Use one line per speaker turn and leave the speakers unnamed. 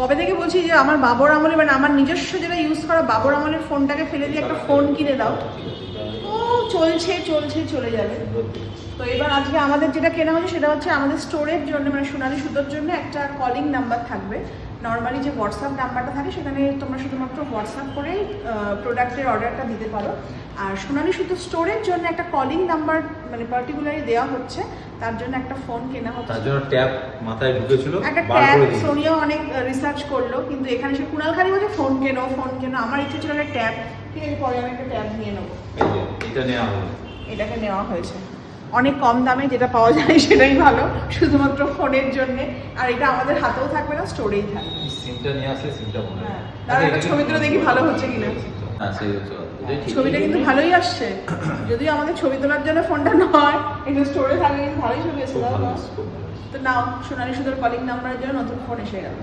কবে থেকে বলছি যে আমার বাবর আমলে মানে আমার নিজস্ব যেটা ইউজ করা বাবর আমলের ফোনটাকে ফেলে দিয়ে একটা ফোন কিনে দাও। ও চলছে চলে যাবে। তো এবার আজকে আমাদের যেটা কেনা হচ্ছে সেটা হচ্ছে আমাদের স্টোরের জন্য মানে সোনালী সুতোর জন্য একটা কলিং নাম্বার থাকবে। নর্মালি যে হোয়াটসঅ্যাপ নাম্বারটা থাকে সেখানে তোমরা শুধুমাত্র হোয়াটসঅ্যাপ করে প্রোডাক্টের অর্ডারটা দিতে পারো। আর সোনালী সুতো স্টোরের জন্য একটা কলিং নাম্বার মানে পার্টিকুলারলি দেওয়া হচ্ছে, তার জন্য একটা ফোন কেনা হচ্ছে।
তার জন্য ট্যাব মাথায় ঢুকেছিল,
একটা ট্যাব সোনিয়াও অনেক রিসার্চ করলো, কিন্তু এখানে সে কুণাল খালি বলছে ফোন কেনো। আমার ইচ্ছে ছিল একটা ট্যাব, ঠিক আছে পরে আমি একটা ট্যাব নিয়ে নেবো।
এটা নেওয়া হলো,
এটাকে নেওয়া হয়েছে অনেক কম দামে, যেটা পাওয়া যায় সেটাই ভালো শুধুমাত্র ফোনের জন্য। আর এটা আমাদের হাতেও থাকবে না, স্টোরেই থাকবে।
সিমটা নিয়ে আসলে সিমটা মনে হয়।
তার একটা ছবি তুলে দেখি ভালো হচ্ছে কিনা। ছবিটা কিন্তু ভালোই আসছে, যদিও আমাদের ছবি তোলার জন্য ফোনটা নয়, একটু স্টোরে থাকলে কিন্তু ভালোই ছবি এসে দাও। তো নাও সোনালী সুতোর কলিং নাম্বারের জন্য নতুন ফোন এসে গেল।